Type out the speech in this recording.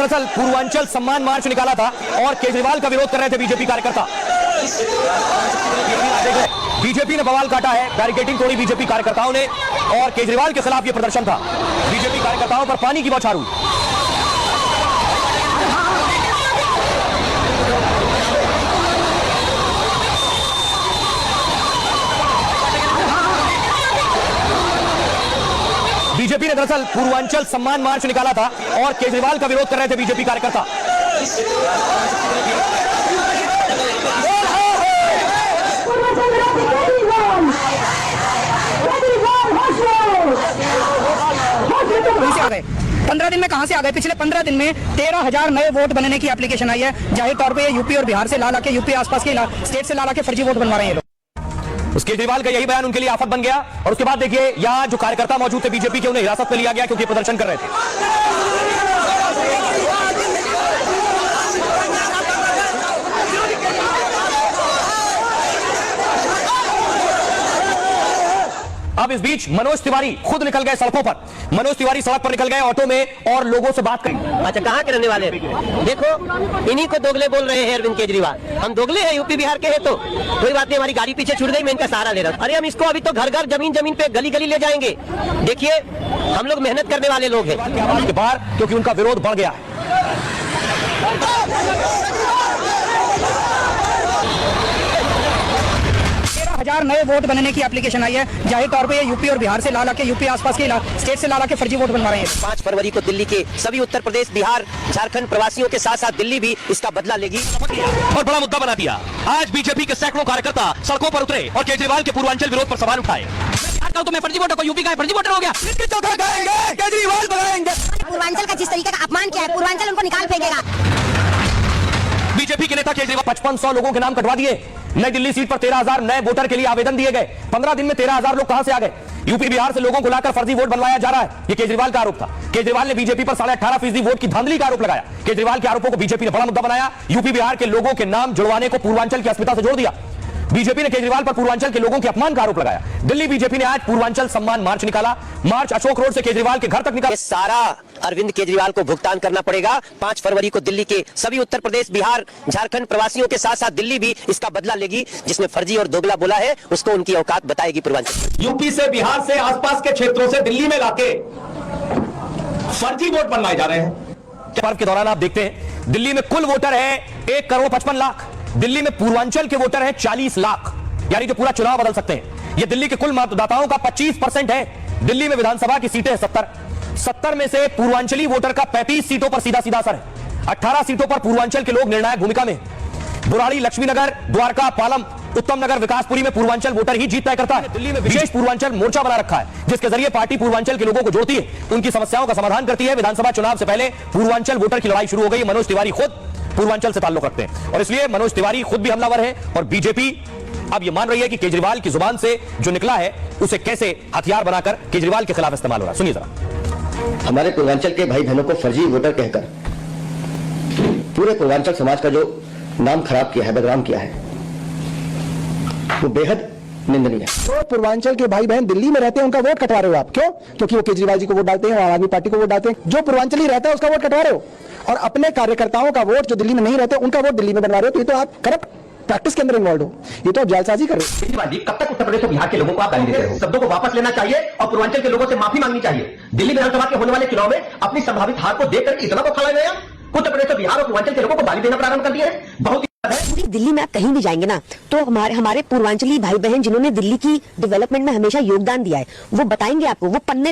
दरअसल पूर्वांचल सम्मान मार्च निकाला था और केजरीवाल का विरोध कर रहे थे बीजेपी कार्यकर्ता। बीजेपी ने बवाल काटा है, बैरिकेडिंग तोड़ी बीजेपी कार्यकर्ताओं ने और केजरीवाल के खिलाफ यह प्रदर्शन था। बीजेपी कार्यकर्ताओं पर पानी की बौछार हुई। बीजेपी ने दरअसल पूर्वांचल सम्मान मार्च निकाला था और केजरीवाल का विरोध कर रहे थे बीजेपी कार्यकर्ता। कहां से आ गए 15 दिन में? कहां से आ गए? पिछले 15 दिन में 13,000 नए वोट बनने की एप्लीकेशन आई है। जाहिर तौर पे यूपी और बिहार से ला के यूपी आसपास के स्टेट से ला के फर्जी वोट बनवा रहे हैं ये लोग। उस केजरीवाल का यही बयान उनके लिए आफत बन गया और उसके बाद देखिए यहां जो कार्यकर्ता मौजूद थे बीजेपी के, उन्हें हिरासत में लिया गया क्योंकि प्रदर्शन कर रहे थे। अब इस बीच मनोज तिवारी खुद निकल गए सड़कों पर। मनोज तिवारी सड़क पर निकल गए ऑटो में और लोगों से बात करी। अच्छा, कहाँ के रहने वाले हैं? देखो, इन्हीं को दोगले बोल रहे हैं अरविंद केजरीवाल। हम दोगले हैं, यूपी बिहार के हैं तो कोई बात नहीं, हमारी गाड़ी पीछे छूट गई, मैं इनका सहारा ले रहा हूँ। अरे हम इसको अभी तो घर घर जमीन जमीन पे गली गली ले जाएंगे। देखिए, हम लोग मेहनत करने वाले लोग हैं। आवाज के बाहर क्योंकि उनका विरोध बढ़ गया है। 13,000 नए वोट बनने की एप्लीकेशन आई है। जाहिर तौर पे यूपी और बिहार से ला के यूपी आसपास के स्टेट से ला के फर्जी वोट बनवा रहे हैं। 5 फरवरी को दिल्ली के सभी उत्तर प्रदेश, बिहार, झारखंड प्रवासियों के साथ साथ दिल्ली भी इसका बदला लेगी और बड़ा मुद्दा बना दिया। आज बीजेपी के सैकड़ों कार्यकर्ता सड़कों पर उतरे और केजरीवाल के पूर्वांचल विरोध पर सवाल उठाए। तो मैं फर्जी वोटर को यूपी का फर्जी वोटर हो गया, केजरीवाल बनाएंगे। पूर्वांचल का जिस तरीके का अपमान किया है, पूर्वांचल उनको निकाल फेंकेगा। बीजेपी के नेता केजरीवाल 5500 लोगों के नाम कटवा दिए। नई दिल्ली सीट पर 13,000 नए वोटर के लिए आवेदन दिए गए। 15 दिन में 13,000 लोग कहां से आ गए? यूपी बिहार से लोगों को लाकर फर्जी वोट बनवाया जा रहा है। यह केजरीवाल का आरोप था। केजरीवाल ने बीजेपी पर 18.5% वोट की धांधली का आरोप लगाया। केजरीवाल के आरोपों को बीजेपी ने बड़ा मुद्दा बनाया। यूपी बिहार के लोगों के नाम जुड़वाने को पूर्वांचल की अस्मिता से जोड़ दिया। बीजेपी ने केजरीवाल पर पूर्वांचल के लोगों के अपमान का आरोप लगाया। दिल्ली बीजेपी ने आज पूर्वांचल सम्मान मार्च निकाला। मार्च अशोक रोड से केजरीवाल के घर तक निकाला। सारा अरविंद केजरीवाल को भुगतान करना पड़ेगा। 5 फरवरी को दिल्ली के सभी उत्तर प्रदेश, बिहार, झारखंड प्रवासियों के साथ साथ दिल्ली भी इसका बदला लेगी। जिसमें फर्जी और दोगला बोला है उसको उनकी औकात बताएगी पूर्वांचल। यूपी से, बिहार से, आसपास के क्षेत्रों से दिल्ली में लाके फर्जी वोट बनवाए जा रहे हैं। पर्व के दौरान आप देखते हैं दिल्ली में कुल वोटर है 1,55,00,000। दिल्ली में पूर्वांचल के वोटर हैं 40 लाख, यानी जो पूरा चुनाव बदल सकते हैं। यह दिल्ली के कुल मतदाताओं का 25% है। दिल्ली में विधानसभा की सीटें 70 में से पूर्वांचली वोटर का 35 सीटों पर सीधा सीधा असर है। 18 सीटों पर पूर्वांचल के लोग निर्णायक भूमिका में। बुराड़ी, लक्ष्मीनगर, द्वारका, पालम, उत्तम नगर, विकासपुरी में पूर्वांचल वोटर ही जीत तय करता है। दिल्ली में विशेष पूर्वांचल मोर्चा बना रखा है जिसके जरिए पार्टी पूर्वांचल के लोगों को जोड़ती है, उनकी समस्याओं का समाधान करती है। विधानसभा चुनाव से पहले पूर्वांचल वोटर की लड़ाई शुरू हो गई। मनोज तिवारी खुद पूर्वांचल से ताल्लुक रखते हैं और इसलिए मनोज तिवारी खुद भी हमलावर है और बीजेपी अब यह मान रही है कि केजरीवाल की जुबान से जो निकला है उसे कैसे हथियार बनाकर केजरीवाल के खिलाफ इस्तेमाल हो रहा है। सुनिए जरा। हमारे पूर्वांचल के भाई बहनों को फर्जी वोटर कहकर पूरे पूर्वांचल समाज का जो नाम खराब किया है, बदनाम किया है, वो बेहद निंदनीय है। तो पूर्वांचल के भाई बहन दिल्ली में रहते हैं, उनका वोट कटवा रहे हो आप। क्यों? क्योंकि वो केजरीवाल जी को वोट डालते हैं और आम आदमी पार्टी को वोट डालते हैं। जो पूर्वांचली रहता है उसका वोट कटवा रहे हो और अपने कार्यकर्ताओं का वोट जो दिल्ली में नहीं रहते उनका वोट दिल्ली में बनवा रहे हो। तो ये तो आप करप्ट प्रैक्टिस के अंदर इन्वॉल्व हो। ये तो आप जालसाजी कर रहे हो। केजरीवाल जी, कब तक उत्तर प्रदेश और बिहार के लोगों को आप गाली देते हो? शब्दों को वापस लेना चाहिए और पूर्वांचल के लोगों से माफी मांगनी चाहिए। दिल्ली विधानसभा के होने वाले चुनाव में अपनी संभावित हार को देखकर इतना बखाड़ा गया। उत्तर प्रदेश और बिहार और पूर्वांचल के लोगों को गाली देना प्रारंभ कर दिया है। बहुत दिल्ली में आप कहीं भी जाएंगे ना तो हमारे पूर्वांचली भाई बहन जिन्होंने दिल्ली की डेवलपमेंट में हमेशा योगदान दिया है वो बताएंगे आपको, वो पन्ने